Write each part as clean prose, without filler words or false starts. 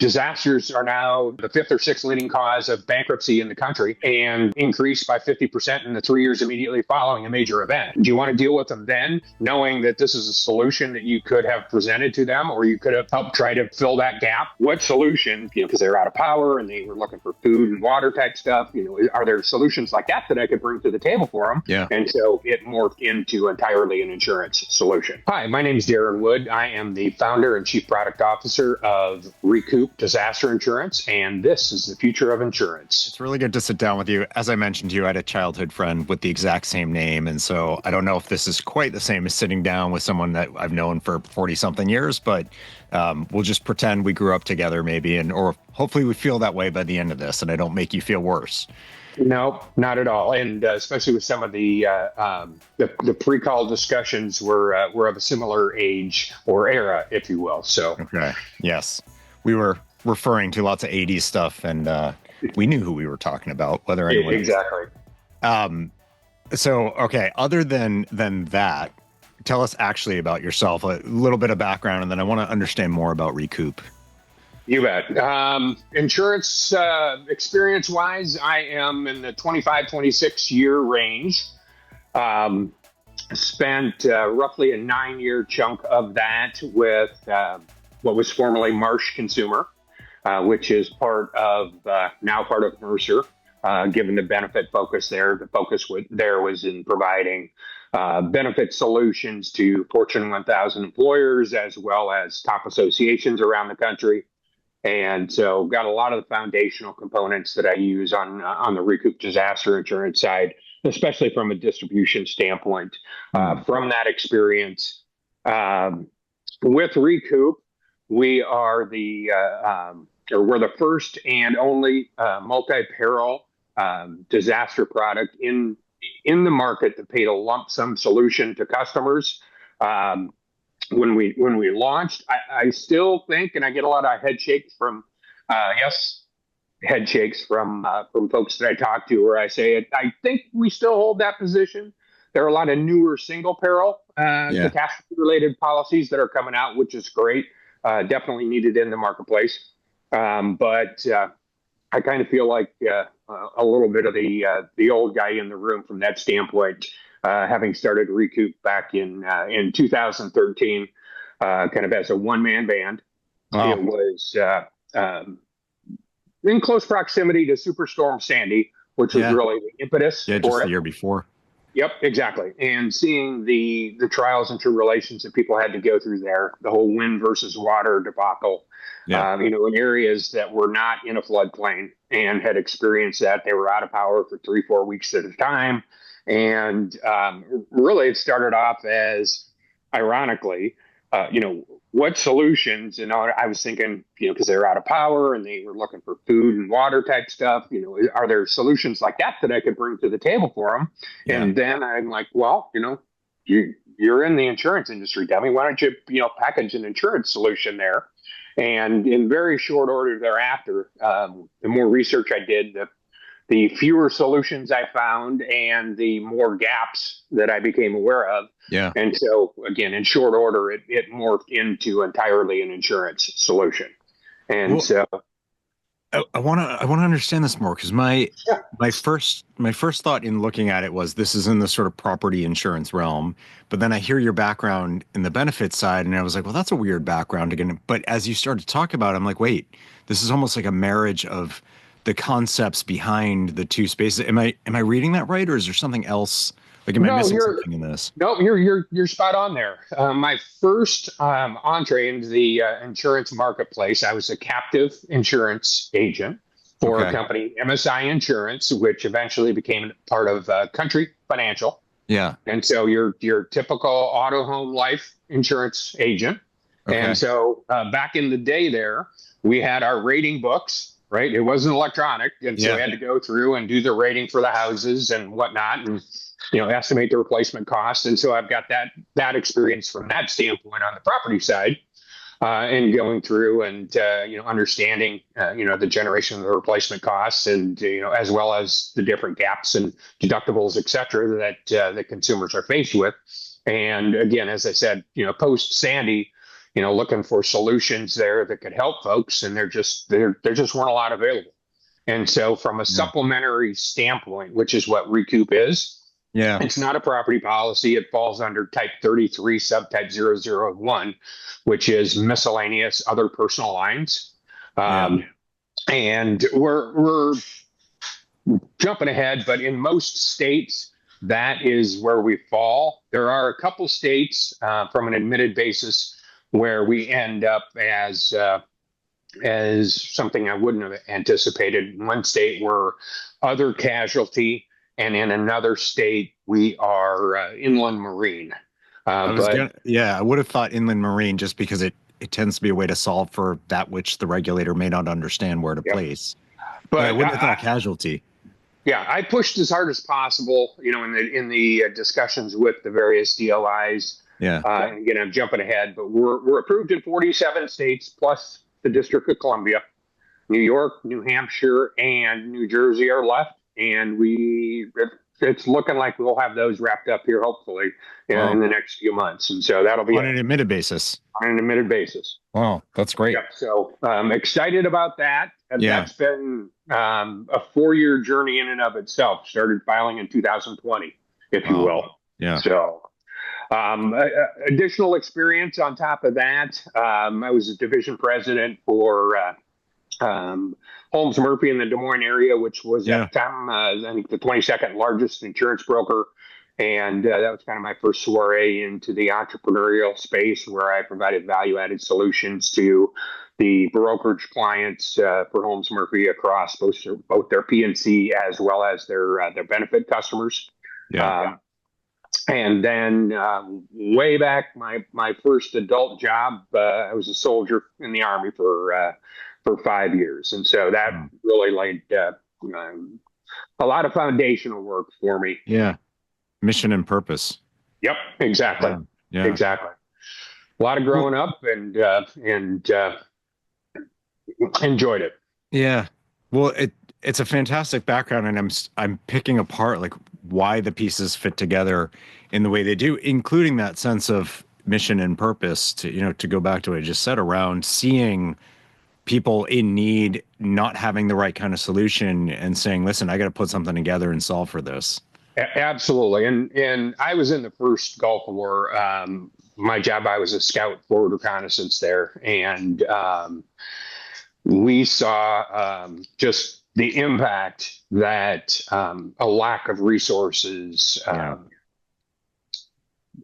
Disasters are now the fifth or sixth leading cause of bankruptcy in the country and increased by 50% in the 3 years immediately following a major event. Do you want to deal with them then, knowing that this is a solution that you could have presented to them, or you could have helped try to fill that gap? What solution, because they're out of power and they were looking for food and water type stuff, are there solutions like that I could bring to the table for them? Yeah. And so it morphed into entirely an insurance solution. Hi, my name is Darren Wood. I am the founder and chief product officer of Recoop Disaster Insurance, and this is the future of insurance. It's really good to sit down with you. As I mentioned to you, I had a childhood friend with the exact same name, and so I don't know if this is quite the same as sitting down with someone that I've known for 40-something years, but we'll just pretend we grew up together maybe, or hopefully we feel that way by the end of this, and I don't make you feel worse. No, not at all. And especially with some of the pre-call discussions were of a similar age or era, if you will. So, okay. Yes, we were referring to lots of 80s stuff, and we knew who we were talking about, whether anyone exactly. So, okay, other than that, tell us actually about yourself, a little bit of background, and then I want to understand more about Recoop. You bet. Insurance experience-wise, I am in the 25, 26-year range. Spent roughly a 9-year chunk of that with what was formerly Marsh Consumer, which is now part of Mercer. Given the benefit focus there, the focus there was in providing benefit solutions to Fortune 1000 employers as well as top associations around the country. And so got a lot of the foundational components that I use on the Recoop Disaster Insurance side, especially from a distribution standpoint. From that experience, with Recoop, we are we're the first and only multi-peril disaster product in the market that paid a lump sum solution to customers. When we launched, I still think, and I get a lot of head shakes from folks that I talk to, where I say it. I think we still hold that position. There are a lot of newer single peril catastrophe related policies that are coming out, which is great. Definitely needed in the marketplace. But I kind of feel like a little bit of the old guy in the room from that standpoint. Having started Recoop back in 2013, kind of as a one-man band. Wow. It was in close proximity to Superstorm Sandy, which was really the impetus for just the year before. Yep, exactly. And seeing the trials and tribulations that people had to go through there, the whole wind versus water debacle, in areas that were not in a floodplain and had experienced that. They were out of power for 3-4 weeks at a time. And really, it started off as, ironically, what solutions? And I was thinking, because they were out of power and they were looking for food and water type stuff. Are there solutions like that I could bring to the table for them? Yeah. And then I'm like, well, you're in the insurance industry, dummy. Why don't you, package an insurance solution there? And in very short order thereafter, the more research I did, the fewer solutions I found and the more gaps that I became aware of. Yeah. And so, again, in short order, it morphed into entirely an insurance solution. And so I want to understand this more, because my first thought in looking at it was this is in the sort of property insurance realm, but then I hear your background in the benefits side, and I was like, well, that's a weird background again. But as you start to talk about it, I'm like, wait, this is almost like a marriage of the concepts behind the two spaces. Am I reading that right, or is there something else? Like, am I missing something in this? No, you're spot on there. My first entree into the insurance marketplace, I was a captive insurance agent for a company, MSI Insurance, which eventually became part of Country Financial. Yeah. And so your typical auto, home, life insurance agent. Okay. And so back in the day there, we had our rating books. Right. It wasn't electronic. And so we had to go through and do the rating for the houses and whatnot and, estimate the replacement costs. And so I've got that experience from that standpoint on the property side and going through and, understanding, the generation of the replacement costs and, as well as the different gaps and deductibles, et cetera, that the consumers are faced with. And again, as I said, post Sandy, looking for solutions there that could help folks, and there just weren't a lot available. And so, from a supplementary standpoint, which is what Recoop is, it's not a property policy. It falls under Type 33, Subtype 001, which is miscellaneous other personal lines. And we're jumping ahead, but in most states, that is where we fall. There are a couple states from an admitted basis where we end up as something I wouldn't have anticipated. In one state, we're other casualty, and in another state, we are inland marine. I would have thought inland marine just because it tends to be a way to solve for that which the regulator may not understand where to place. But I wouldn't have thought casualty. Yeah, I pushed as hard as possible, in the discussions with the various DLIs. And again, I'm jumping ahead, but we're approved in 47 states plus the District of Columbia. New York, New Hampshire, and New Jersey are left, and it's looking like we'll have those wrapped up here, hopefully, in the next few months. And so that'll be on an admitted basis. On an admitted basis. Wow, that's great. Yep. So I'm excited about that. And that's been a 4-year journey in and of itself. Started filing in 2020, if you will. Yeah. So additional experience on top of that. I was a division president for Holmes Murphy in the Des Moines area, which was at the time, I think, the 22nd largest insurance broker. And that was kind of my first soiree into the entrepreneurial space, where I provided value-added solutions to the brokerage clients for Holmes Murphy across both their P&C as well as their benefit customers. And then way back, my first adult job, I was a soldier in the Army for 5 years. And so that really laid a lot of foundational work for me. Yeah. Mission and purpose. Yep, exactly. Yeah. Exactly. A lot of growing up and enjoyed it. Yeah. Well, it's a fantastic background, and I'm picking apart like why the pieces fit together in the way they do, including that sense of mission and purpose to go back to what I just said around seeing people in need, not having the right kind of solution, and saying, listen, I got to put something together and solve for this. Absolutely. And I was in the first Gulf War. My job, I was a scout forward reconnaissance there. And we saw just the impact that a lack of resources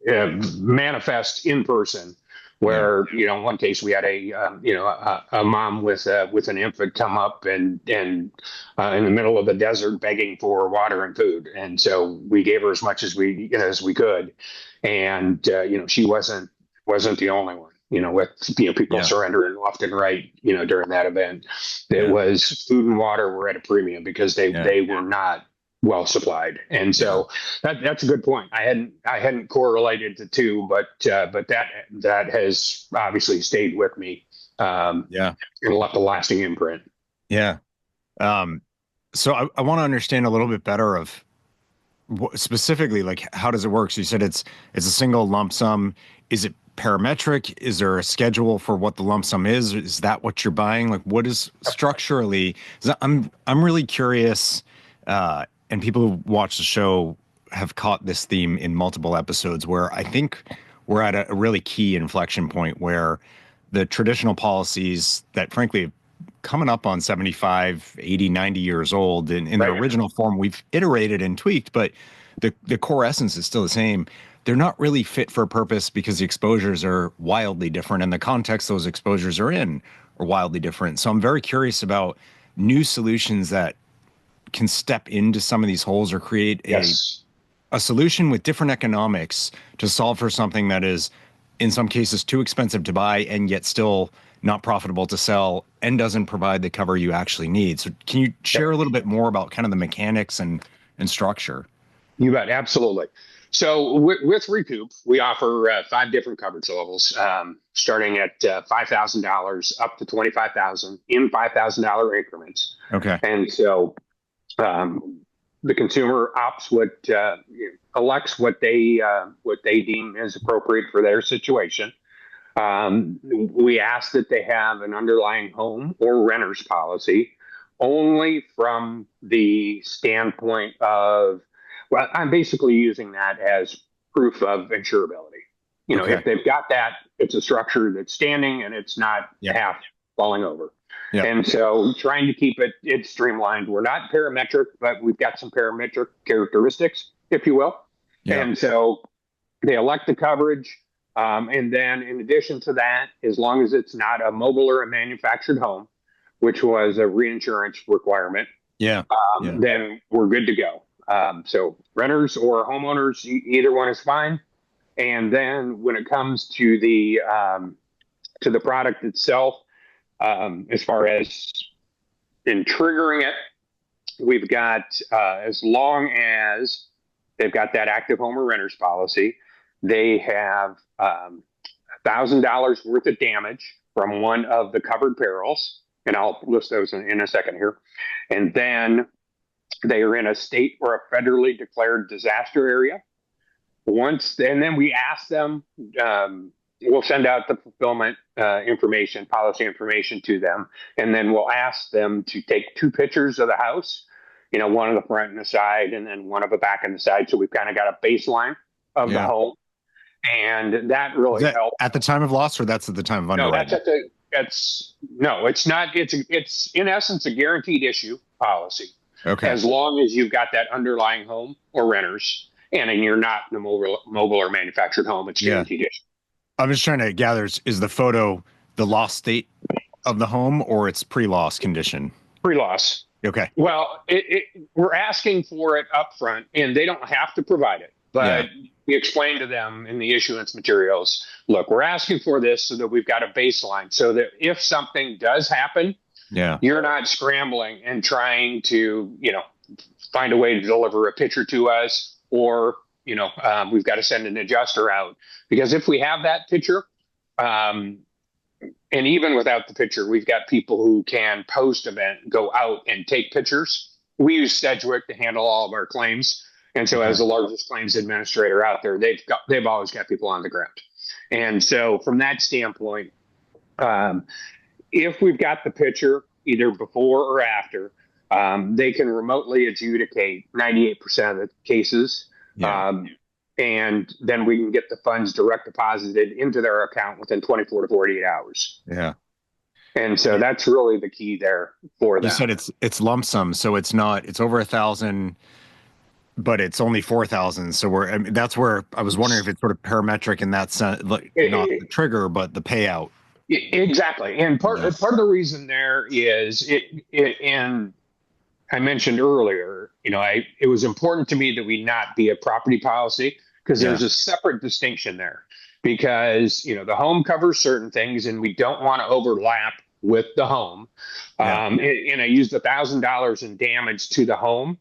manifest in person. Where in one case we had a mom with an infant come up and in the middle of the desert begging for water and food, and so we gave her as much as we could, and she wasn't the only one. With people surrendering left and right, during that event, it was food and water were at a premium because they were not well supplied. And so that's a good point. I hadn't correlated the two, but that has obviously stayed with me. And left a lasting imprint. Yeah. So I want to understand a little bit better of specifically, like, how does it work? So you said it's a single lump sum. Is it parametric? Is there a schedule for what the lump sum is? Is that what you're buying? Like, what is structurally? I'm really curious. And people who watch the show have caught this theme in multiple episodes, where I think we're at a really key inflection point where the traditional policies that, frankly, coming up on 75, 80, 90 years old in their original form, we've iterated and tweaked, but the core essence is still the same. They're not really fit for purpose because the exposures are wildly different, and the context those exposures are in are wildly different. So I'm very curious about new solutions that can step into some of these holes or create a solution with different economics to solve for something that is, in some cases, too expensive to buy and yet still not profitable to sell and doesn't provide the cover you actually need. So can you share a little bit more about kind of the mechanics and structure? You bet. Absolutely. So with Recoop, we offer 5 different coverage levels, starting at $5,000 up to $25,000 in $5,000 increments. Okay. And so the consumer elects what they deem is appropriate for their situation. We ask that they have an underlying home or renter's policy only from the standpoint of, well, I'm basically using that as proof of insurability. Okay. If they've got that, it's a structure that's standing and it's not half falling over. Yeah. And so trying to keep it streamlined. We're not parametric, but we've got some parametric characteristics, if you will. Yeah. And so they elect the coverage. And then in addition to that, as long as it's not a mobile or a manufactured home, which was a reinsurance requirement, then we're good to go. So renters or homeowners, either one is fine. And then when it comes to the product itself, as far as in triggering it, we've got as long as they've got that active home or renter's policy, they have $1,000 worth of damage from one of the covered perils, and I'll list those in a second here. And then they are in a state or a federally declared disaster area. And then we ask them, we'll send out the fulfillment policy information to them, and then we'll ask them to take 2 pictures of the house, one of the front and the side, and then one of the back and the side. So we've kind of got a baseline of the home, and that really helps. At the time of loss, or that's at the time of underwriting? No, it's not. It's in essence a guaranteed issue policy. Okay. As long as you've got that underlying home or renters, and you're not in a mobile or manufactured home, it's guaranteed issue. I'm just trying to gather, is the photo the loss state of the home or its pre-loss condition? Pre-loss. Okay. Well, we're asking for it up front, and they don't have to provide it. But we explain to them in the issuance materials, look, we're asking for this so that we've got a baseline so that if something does happen, you're not scrambling and trying to, find a way to deliver a picture to us, or, we've got to send an adjuster out. Because if we have that picture, and even without the picture, we've got people who can post-event go out and take pictures. We use Sedgwick to handle all of our claims. And so as the largest claims administrator out there, they've always got people on the ground. And so from that standpoint, if we've got the picture either before or after, they can remotely adjudicate 98% of the cases. And then we can get the funds direct deposited into their account within 24 to 48 hours. Yeah. And so that's really the key there for them. You said it's lump sum, so it's over 1,000, but it's only 4,000. So that's where I was wondering if it's sort of parametric in that sense, like not the trigger, but the payout. Exactly. And part of the reason there is and I mentioned earlier, it was important to me that we not be a property policy, because there's a separate distinction there, because, the home covers certain things and we don't want to overlap with the home. And I used $1,000 in damage to the home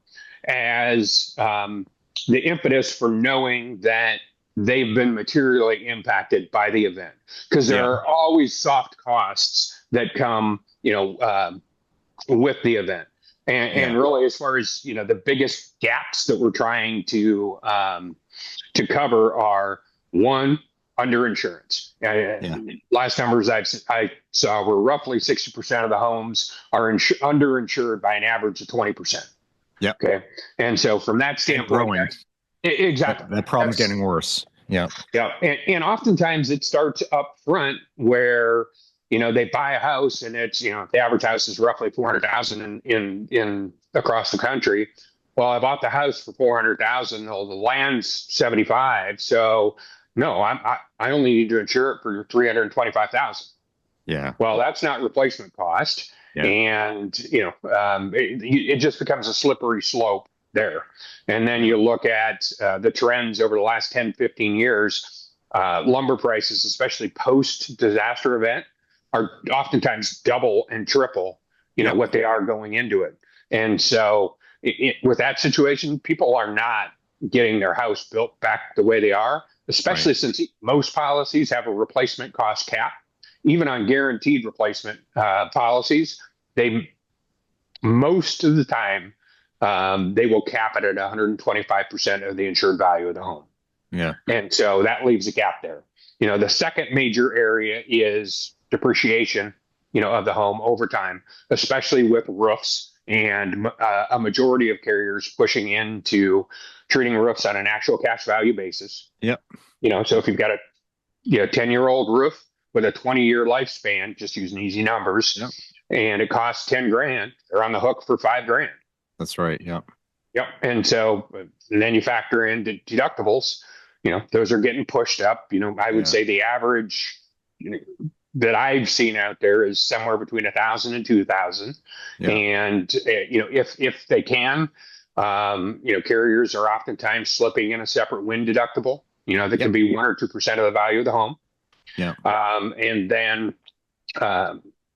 as the impetus for knowing that they've been materially impacted by the event, because there are always soft costs that come, with the event. And really, as far as, the biggest gaps that we're trying to cover are, one, underinsurance. Last numbers I saw were roughly 60% of the homes are underinsured by an average of 20%. Yeah. Okay. And so from that standpoint, exactly, that problem's getting worse. Yeah. Yeah. And oftentimes it starts up front where, they buy a house and it's, the average house is roughly 400,000 in across the country. Well, I bought the house for 400,000. Well, the land's 75. So no, I only need to insure it for 325,000. Yeah. Well, that's not replacement cost. Yeah. And, it just becomes a slippery slope there. And then you look at the trends over the last 10, 15 years, lumber prices, especially post-disaster event, are oftentimes double and triple, what they are going into it. And so with that situation, people are not getting their house built back the way they are, especially since most policies have a replacement cost cap. Even on guaranteed replacement policies, most of the time, they will cap it at 125% of the insured value of the home. Yeah. And so that leaves a gap there. The second major area is depreciation, of the home over time, especially with roofs and a majority of carriers pushing into treating roofs on an actual cash value basis. Yep. So if you've got a 10-year-old roof with a 20-year lifespan, just using easy numbers, Yep. and it costs 10 grand, they're on the hook for 5 grand. That's right. Yep. Yep. And then you factor in the deductibles, those are getting pushed up. I would say the average, that I've seen out there is somewhere between 1,000 and 2,000. Yeah. And, if they can, carriers are oftentimes slipping in a separate wind deductible, that can be 1 or 2% of the value of the home. Yeah. And then,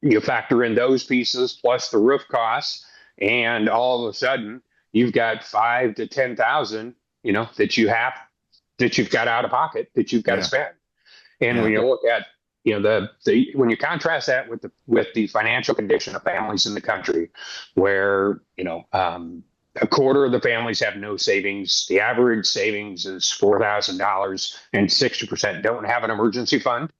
you factor in those pieces plus the roof costs, and all of a sudden you've got 5 to 10,000, that you've got out of pocket that you've got to spend. And when you look at, when you contrast that with the financial condition of families in the country, where, a quarter of the families have no savings, the average savings is $4,000, and 60% don't have an emergency fund.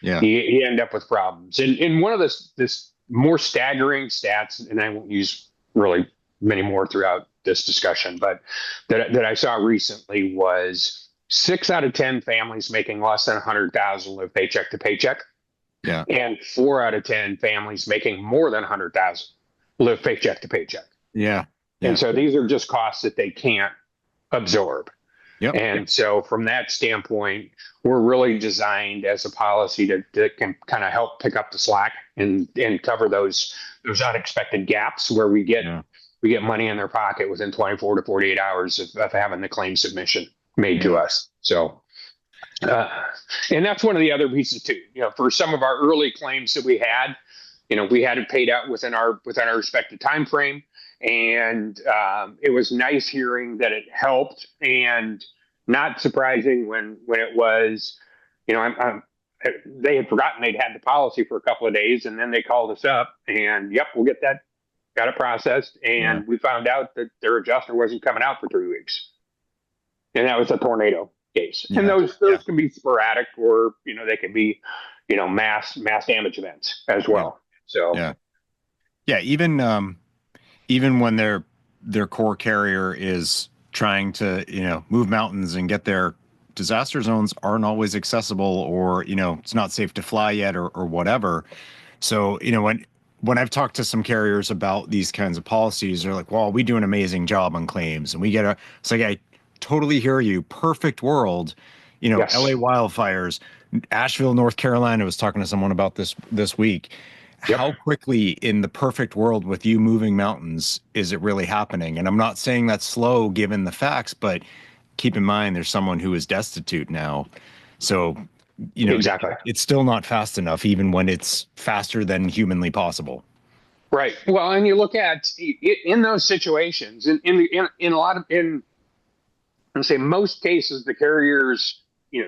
Yeah. You end up with problems. And one of this more staggering stats, and I won't use really many more throughout this discussion, but that I saw recently was 6 out of 10 families making less than 100,000 live paycheck to paycheck. Yeah. And 4 out of 10 families making more than 100,000 live paycheck to paycheck. Yeah. And so these are just costs that they can't absorb. Yep. And so from that standpoint, we're really designed as a policy that can kind of help pick up the slack and cover those unexpected gaps where we get money in their pocket within 24 to 48 hours of having the claim submission made to us. So, and that's one of the other pieces too. For some of our early claims that we had it paid out within our respective time frame. And it was nice hearing that it helped, and not surprising when it was, they had forgotten they'd had the policy for a couple of days, and then they called us up and, we'll get that, got it processed. And we found out that their adjuster wasn't coming out for 3 weeks. And that was a tornado case. Yeah. And those can be sporadic, or, they can be, mass damage events as well. So, even when their core carrier is trying to, move mountains and get their disaster zones aren't always accessible, or, it's not safe to fly yet, or whatever. So, when I've talked to some carriers about these kinds of policies, they're like, well, we do an amazing job on claims, and it's like, I totally hear you. Perfect world, LA wildfires, Asheville, North Carolina. I was talking to someone about this week. Yep. How quickly in the perfect world with you moving mountains is it really happening? And I'm not saying that's slow given the facts, but keep in mind there's someone who is destitute now. So, exactly. It's still not fast enough, even when it's faster than humanly possible. Right. Well, and you look at in those situations, I'd say most cases, the carriers,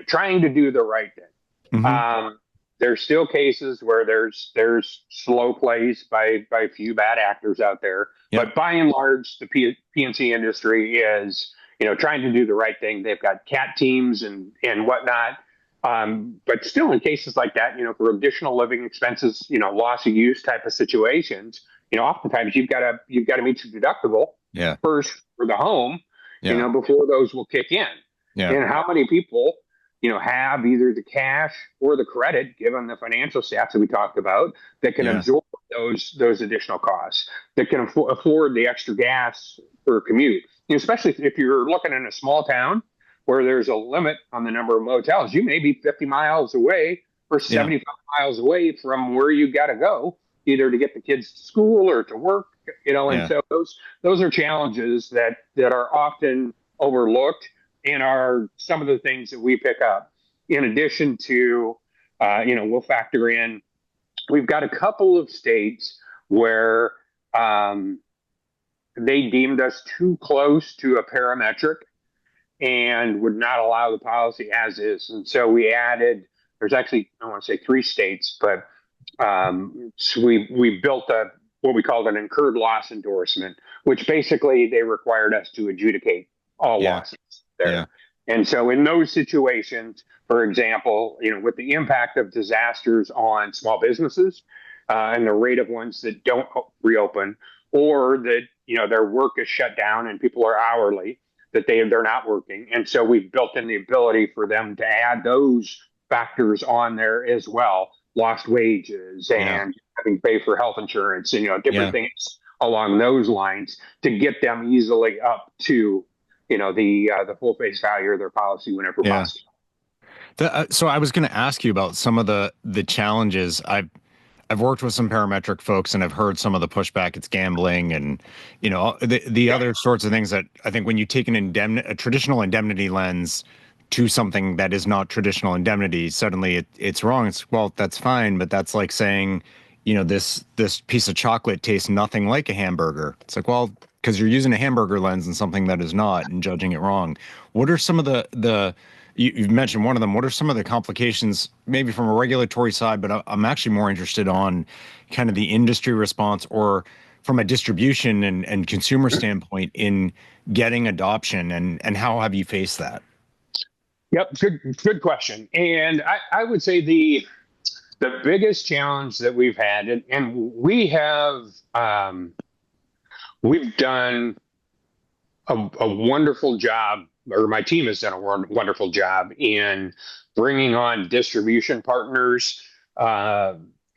trying to do the right thing. Mm-hmm. There's still cases where there's slow plays by a few bad actors out there. Yep. But by and large, the P&C industry is, trying to do the right thing. They've got CAT teams and whatnot. But still in cases like that, for additional living expenses, loss of use type of situations, oftentimes you've got to meet your deductible first for the home, before those will kick in. Yeah. And how many people have either the cash or the credit, given the financial stats that we talked about, that can absorb those additional costs, that can afford the extra gas for a commute. Especially if you're looking in a small town where there's a limit on the number of motels, you may be 50 miles away or 75 miles away from where you got to go, either to get the kids to school or to work, and so those are challenges that are often overlooked, and are some of the things that we pick up. In addition to, we'll factor in, we've got a couple of states where they deemed us too close to a parametric and would not allow the policy as is. And so we added, there's actually, I want to say 3 states, but so we built what we called an incurred loss endorsement, which basically they required us to adjudicate all losses there. And so in those situations, for example, with the impact of disasters on small businesses and the rate of ones that don't reopen, or that their work is shut down and people are hourly, that they're not working, and so we've built in the ability for them to add those factors on there as well, lost wages and having to pay for health insurance and different things along those lines to get them easily up to the full face value of their policy whenever possible. So I was going to ask you about some of the challenges. I've worked with some parametric folks, and I've heard some of the pushback. It's gambling, and the other sorts of things that I think when you take a traditional indemnity lens to something that is not traditional indemnity, suddenly it's wrong. Well, that's fine, but that's like saying, this piece of chocolate tastes nothing like a hamburger. It's like, well, because you're using a hamburger lens and something that is not, and judging it wrong. What are some of you've mentioned one of them. What are some of the complications, maybe from a regulatory side, but I'm actually more interested on kind of the industry response, or from a distribution and consumer standpoint in getting adoption, and how have you faced that? Yep, good question. And I would say the biggest challenge that we've had, and we've done a wonderful job, or my team has done a wonderful job in bringing on distribution partners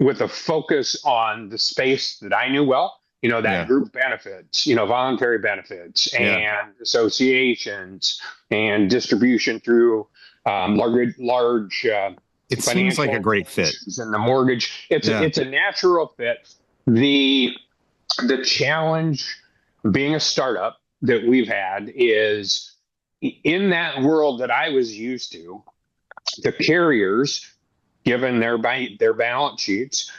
with a focus on the space that I knew well, that group benefits, voluntary benefits and associations and distribution through large it seems like a great fit. And the mortgage, it's a natural fit. The challenge being a startup that we've had is, in that world that I was used to, the carriers, given their balance sheets,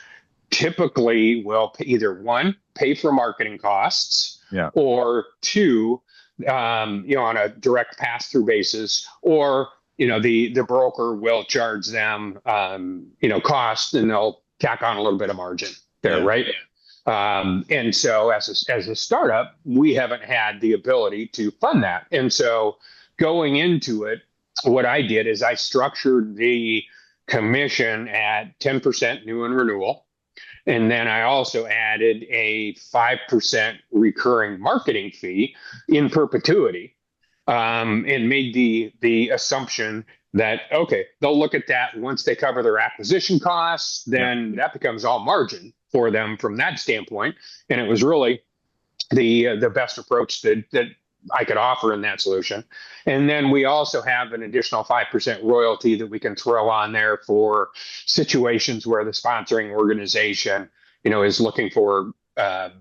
typically will either one, pay for marketing costs, or two, on a direct pass-through basis, or the broker will charge them cost, and they'll tack on a little bit of margin there, right? And so as a startup, we haven't had the ability to fund that. And so going into it, what I did is I structured the commission at 10% new and renewal. And then I also added a 5% recurring marketing fee in perpetuity, and made the assumption that, okay, they'll look at that once they cover their acquisition costs, then that becomes all margin for them from that standpoint. And it was really the best approach that I could offer in that solution. And then we also have an additional 5% royalty that we can throw on there for situations where the sponsoring organization, is looking for, a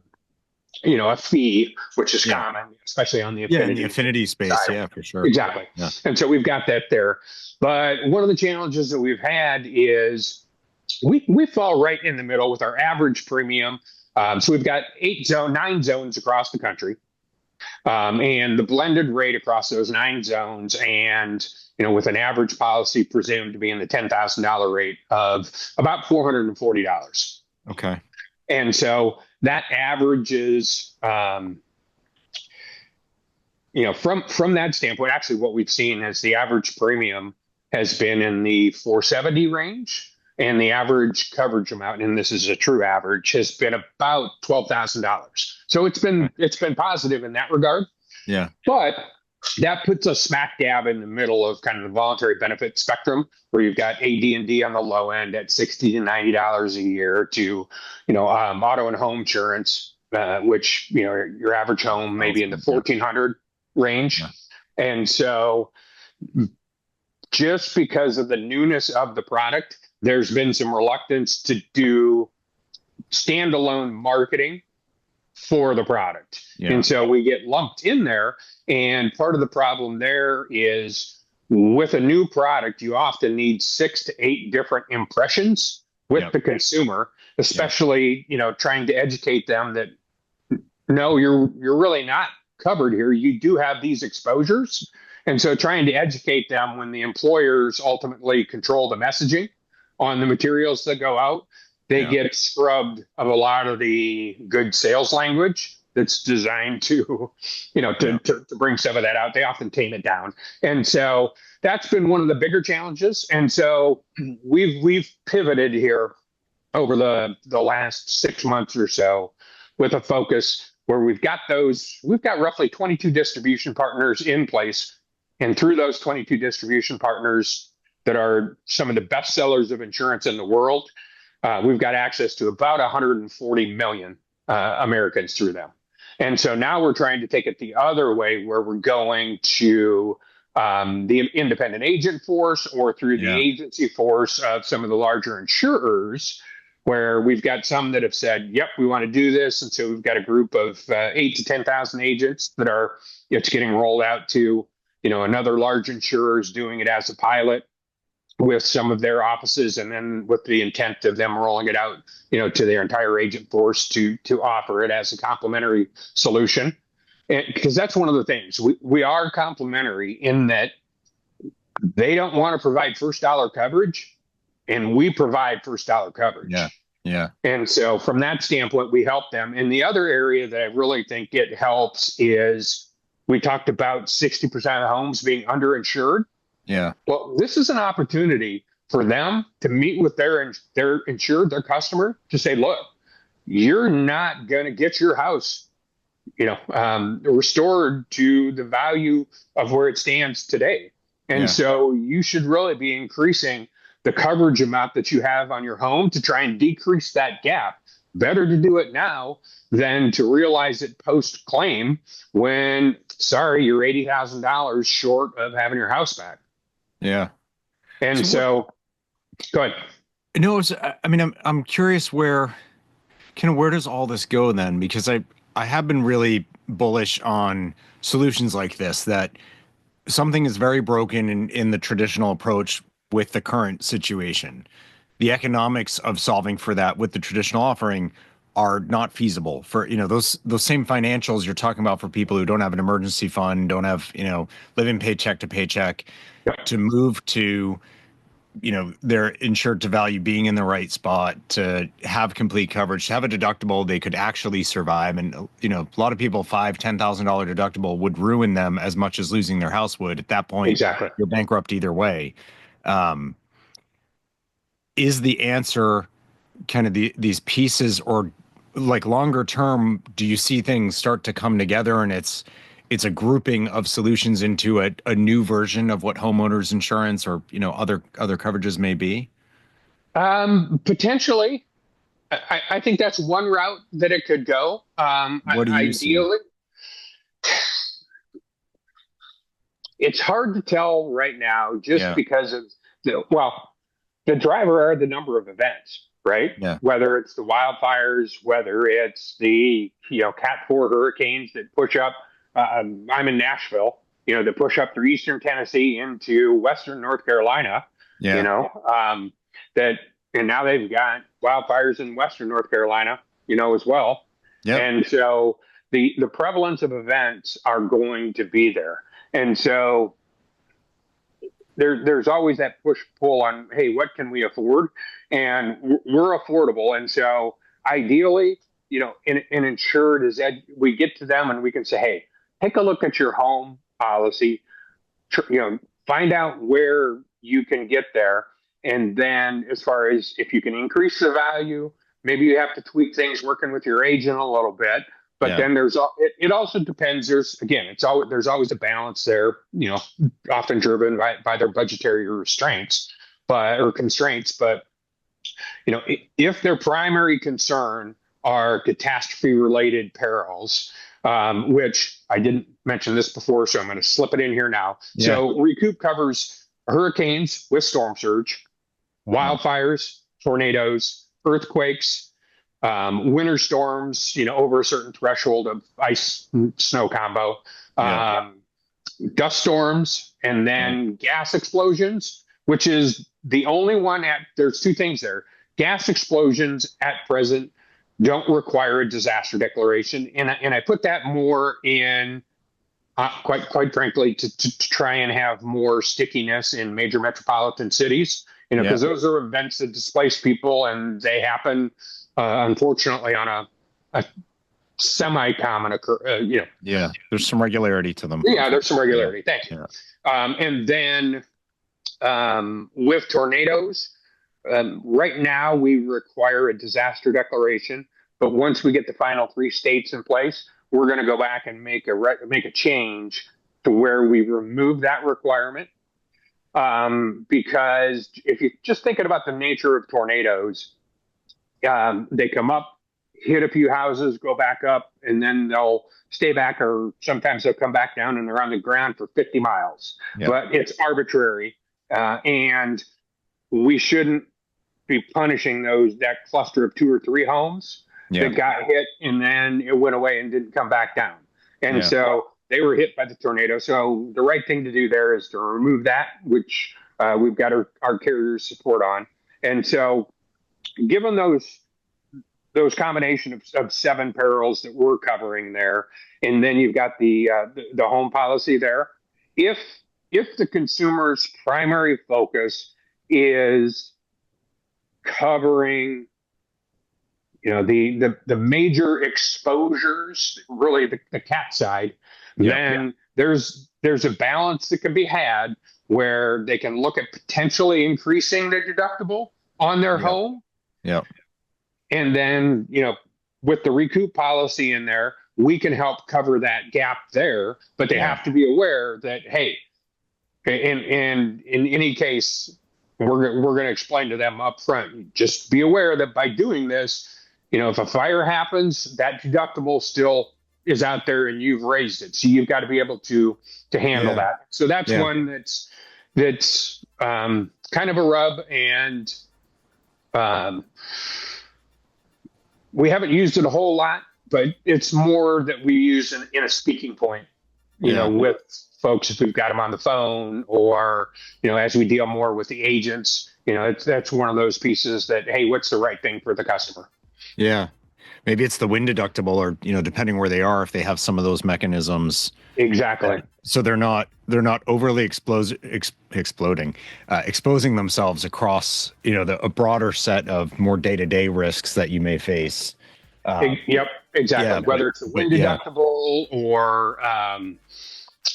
fee, which is common, especially on the affinity, in the affinity space. Side. Yeah, for sure. Exactly. Yeah. And so we've got that there. But one of the challenges that we've had is we fall right in the middle with our average premium. So we've got 9 zones across the country. And the blended rate across those 9 zones, and with an average policy presumed to be in the $10,000 rate of about $440. Okay. And so that averages, from that standpoint, actually what we've seen is the average premium has been in the 470 range, and the average coverage amount, and this is a true average, has been about $12,000. So it's been positive in that regard. Yeah. But that puts us smack dab in the middle of kind of the voluntary benefit spectrum, where you've got AD&D on the low end at $60 to $90 a year, to auto and home insurance, which your average home maybe in the $1,400 range. Yeah. And so, just because of the newness of the product, there's been some reluctance to do standalone marketing for the product. Yeah. And so we get lumped in there. And part of the problem there is, with a new product, you often need 6 to 8 different impressions with the consumer, especially, trying to educate them that, no, you're really not covered here. You do have these exposures. And so trying to educate them when the employers ultimately control the messaging on the materials that go out, they get scrubbed of a lot of the good sales language that's designed to, to bring some of that out. They often tame it down. And so that's been one of the bigger challenges. And so we've pivoted here over the last 6 months or so with a focus where we've got roughly 22 distribution partners in place. And through those 22 distribution partners that are some of the best sellers of insurance in the world, we've got access to about 140 million Americans through them. And so now we're trying to take it the other way, where we're going to the independent agent force or through the agency force of some of the larger insurers, where we've got some that have said, yep, we want to do this. And so we've got a group of 8 to 10,000 agents that are, it's getting rolled out to, another large insurers doing it as a pilot with some of their offices, and then with the intent of them rolling it out, to their entire agent force to offer it as a complementary solution. And because that's one of the things, we are complementary in that they don't want to provide first dollar coverage, and we provide first dollar coverage. Yeah. And so from that standpoint, we help them. And the other area that I really think it helps is, we talked about 60% of the homes being underinsured. Yeah. Well, this is an opportunity for them to meet with their insured, their customer, to say, look, you're not going to get your house, restored to the value of where it stands today. And so you should really be increasing the coverage amount that you have on your home to try and decrease that gap. Better to do it now than to realize it post claim when, sorry, you're $80,000 short of having your house back. Yeah. And so go ahead. No, I'm curious where does all this go then? Because I have been really bullish on solutions like this, that something is very broken in the traditional approach with the current situation. The economics of solving for that with the traditional offering are not feasible for, those same financials you're talking about for people who don't have an emergency fund, don't have, living paycheck to paycheck, to move to, their insured to value being in the right spot, to have complete coverage, to have a deductible they could actually survive. And, a lot of people, $5,000-$10,000 deductible would ruin them as much as losing their house would. At that point, exactly, you're bankrupt either way. Is the answer kind of these pieces, or like longer term, do you see things start to come together and it's a grouping of solutions into a new version of what homeowners insurance or, other coverages may be? Potentially. I think that's one route that it could go. What do you see? It's hard to tell right now, just because of the driver are the number of events, right? Yeah. Whether it's the wildfires, whether it's the Cat 4 hurricanes that push up. I'm in Nashville, that push up through eastern Tennessee into western North Carolina. Yeah. And now they've got wildfires in western North Carolina, as well. Yeah. And so the prevalence of events are going to be there. And so there's always that push-pull on, hey, what can we afford? And we're affordable. And so ideally, an insured is that we get to them and we can say, hey, take a look at your home policy, find out where you can get there. And then as far as if you can increase the value, maybe you have to tweak things working with your agent a little bit. But then it also depends. There's always a balance there, often driven by their budgetary restraints, or constraints. But, if their primary concern are catastrophe related perils, which I didn't mention this before, so I'm going to slip it in here now. Yeah. So Recoop covers hurricanes with storm surge, wildfires, tornadoes, earthquakes, winter storms, over a certain threshold of ice snow combo, dust storms, and then gas explosions, which is the only one there's two things there. Gas explosions at present don't require a disaster declaration. And I put that more in, quite frankly, to try and have more stickiness in major metropolitan cities, because those are events that displace people, and they happen, unfortunately, on a semi-common Yeah, there's some regularity to them. Yeah, there's some regularity. Yeah. Thank you. And then with tornadoes, right now we require a disaster declaration, but once we get the final 3 states in place, we're going to go back and make a change to where we remove that requirement. Because if you're just thinking about the nature of tornadoes, they come up, hit a few houses, go back up, and then they'll stay back, or sometimes they'll come back down and they're on the ground for 50 miles. Yep. But it's arbitrary, and we shouldn't be punishing that cluster of 2 or 3 homes that got hit and then it went away and didn't come back down. And so they were hit by the tornado. So the right thing to do there is to remove that, which we've got our carriers support on. And so given those combination of 7 perils that we're covering there, and then you've got the home policy there, if the consumer's primary focus is covering the major exposures, really the cat side, then there's a balance that can be had where they can look at potentially increasing the deductible on their home. Yeah. And then, with the Recoop policy in there, we can help cover that gap there, but they have to be aware that, hey, in any case, we're going to explain to them up front, just be aware that by doing this, if a fire happens, that deductible still is out there and you've raised it. So you've got to be able to handle that. So that's one that's kind of a rub, and we haven't used it a whole lot, but it's more that we use in a speaking point, with folks if we've got them on the phone, or, as we deal more with the agents, that's one of those pieces that, hey, what's the right thing for the customer? Yeah. Maybe it's the wind deductible, or, depending where they are, if they have some of those mechanisms. Exactly. So they're not overly exposing themselves across, a broader set of more day-to-day risks that you may face. Yep, exactly. Yeah, whether it's a wind deductible or,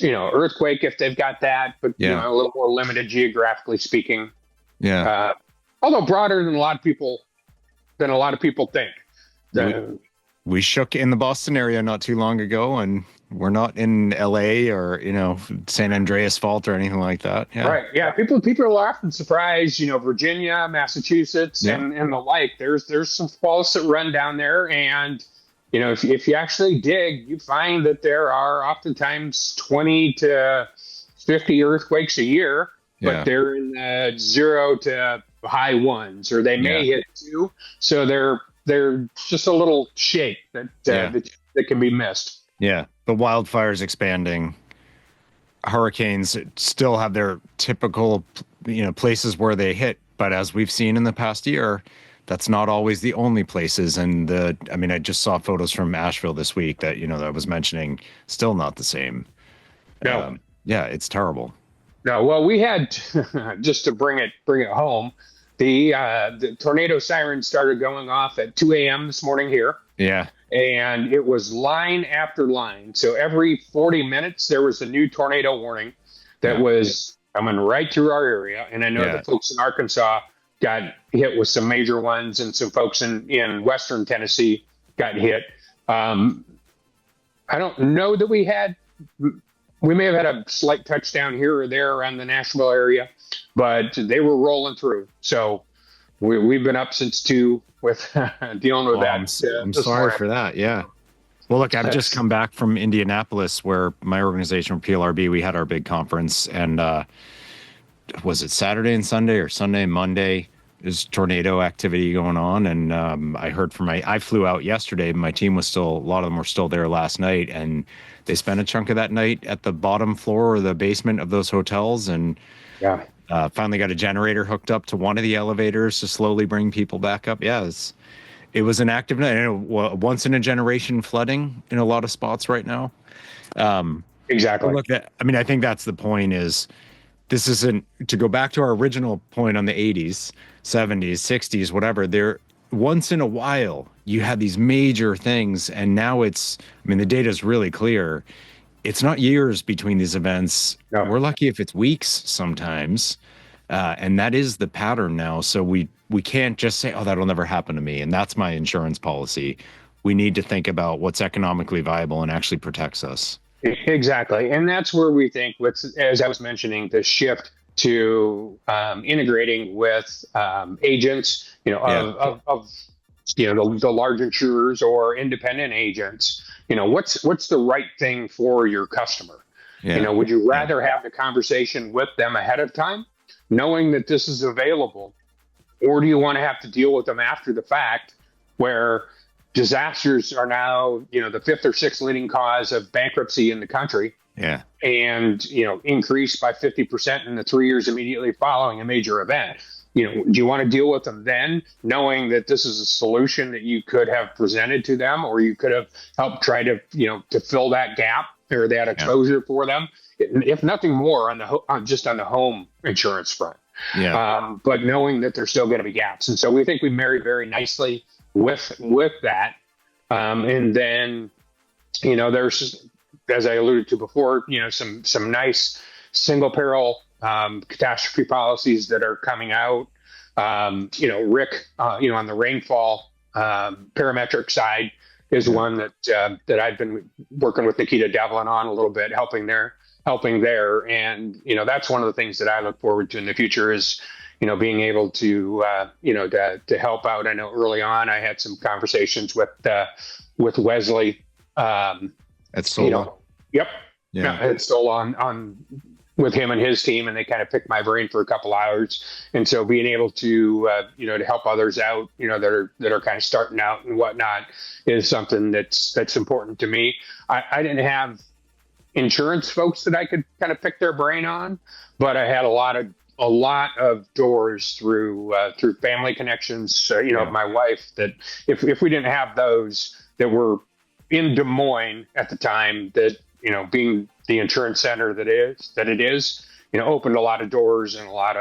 earthquake, if they've got that, but, a little more limited geographically speaking. Yeah. Although broader than a lot of people think. We shook in the Boston area not too long ago, and we're not in LA or, San Andreas Fault or anything like that. Yeah. Right. Yeah. People are often surprised, Virginia, Massachusetts, and the like. There's some faults that run down there. And, if you actually dig, you find that there are oftentimes 20 to 50 earthquakes a year, but they're in the 0 to high 1s, or they may hit 2. So they're just a little shake that can be missed. Yeah. The wildfires expanding, hurricanes still have their typical, places where they hit. But as we've seen in the past year, that's not always the only places. And I just saw photos from Asheville this week that, that I was mentioning, still not the same. No. It's terrible. No. Well, we had, just to bring it home, the tornado sirens started going off at 2 a.m. this morning here. Yeah. And it was line after line. So every 40 minutes, there was a new tornado warning that was coming right through our area. And I know the folks in Arkansas got hit with some major ones, and some folks in Western Tennessee got hit. I don't know that we may have had a slight touchdown here or there around the Nashville area, but they were rolling through. So we've been up since 2 with dealing with that. I'm sorry for that. Yeah. Well, look, I've just come back from Indianapolis, where my organization, PLRB, we had our big conference, and was it Saturday and Sunday, or Sunday and Monday? There's tornado activity going on, and I heard I flew out yesterday. My team was a lot of them were still there last night, and they spent a chunk of that night at the bottom floor or the basement of those hotels, and finally got a generator hooked up to one of the elevators to slowly bring people back up. Yeah, it was an active night. Once in a generation flooding in a lot of spots right now. Exactly. Look, I think that's the point. Is this isn't to go back to our original point on the 80s, 70s, 60s, whatever. once in a while you had these major things, and now the data is really clear. It's not years between these events. No. We're lucky if it's weeks sometimes. And that is the pattern now. So we can't just say, oh, that'll never happen to me, and that's my insurance policy. We need to think about what's economically viable and actually protects us. Exactly. And that's where we think, as I was mentioning, the shift to integrating with agents, of the large insurers or independent agents. What's the right thing for your customer? Yeah. Would you rather have the conversation with them ahead of time, knowing that this is available, or do you want to have to deal with them after the fact, where disasters are now, the fifth or sixth leading cause of bankruptcy in the country? Yeah. And, increased by 50% in the 3 years immediately following a major event. Do you want to deal with them then, knowing that this is a solution that you could have presented to them, or you could have helped try to, to fill that gap or that exposure for them, if nothing more just on the home insurance front. Yeah. But knowing that there's still going to be gaps. And so we think we marry very nicely with that. And then, there's, as I alluded to before, some nice single peril catastrophe policies that are coming out. Rick, on the rainfall parametric side is one that I've been working with Nikita Devlin on a little bit, helping there. And, that's one of the things that I look forward to in the future is, being able to, to help out. I know early on I had some conversations with Wesley. That's so. Yep. Yeah. It's still on with him and his team, and they kind of picked my brain for a couple hours. And so being able to, to help others out, that are kind of starting out and whatnot is something that's important to me. I didn't have insurance folks that I could kind of pick their brain on, but I had a lot of doors through family connections, of my wife, that if we didn't have those that were in Des Moines at the time, that, being the insurance center that it is, opened a lot of doors and a lot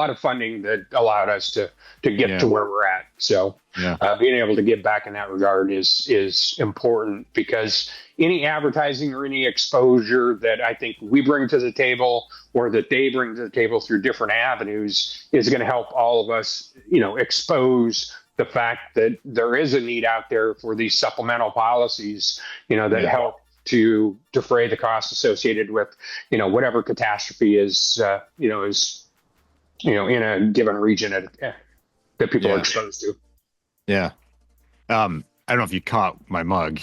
of funding that allowed us to get to where we're at. So being able to give back in that regard is important, because any advertising or any exposure that I think we bring to the table, or that they bring to the table through different avenues, is going to help all of us, expose the fact that there is a need out there for these supplemental policies, that help to defray the costs associated with, whatever catastrophe is in a given region that people are exposed to. Yeah. I don't know if you caught my mug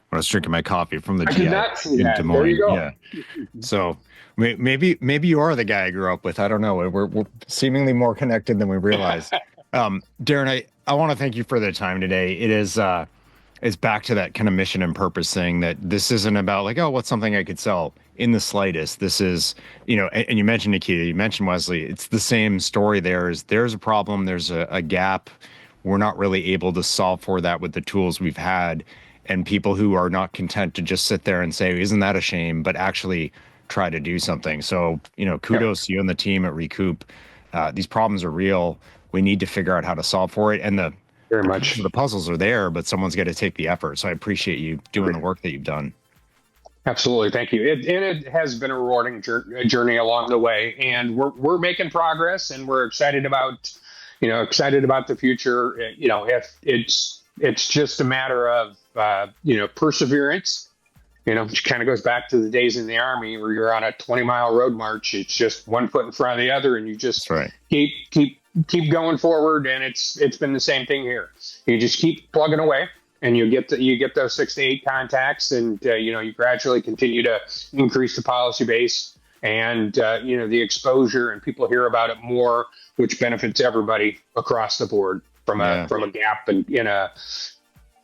when I was drinking my coffee from the GI in Des Moines. There you go. Yeah. So maybe you are the guy I grew up with. I don't know. We're seemingly more connected than we realized. Darren, I want to thank you for the time today. It is, it's back to that kind of mission and purpose thing, that this isn't about like, oh, what's something I could sell in the slightest. This is, and you mentioned Nikita, you mentioned Wesley. It's the same story. There's a problem. There's a gap. We're not really able to solve for that with the tools we've had. And people who are not content to just sit there and say, isn't that a shame, but actually try to do something. So, kudos to you and the team at Recoop. These problems are real. We need to figure out how to solve for it. And very much the puzzles are there, but someone's got to take the effort. So I appreciate you doing the work that you've done. Absolutely. Thank you. It has been a rewarding journey along the way, and we're making progress, and we're excited about the future. If it's just a matter of, perseverance, which kind of goes back to the days in the Army where you're on a 20-mile road march. It's just one foot in front of the other, and you just keep going forward. And it's been the same thing here. You just keep plugging away, and you get those 6 to 8 contacts, and you gradually continue to increase the policy base, and the exposure, and people hear about it more, which benefits everybody across the board from a gap and in a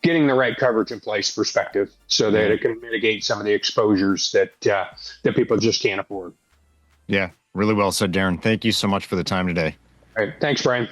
getting the right coverage in place perspective, so that it can mitigate some of the exposures that people just can't afford. Yeah, really well said, Darren. Thank you so much for the time today. All right. Thanks, Brian.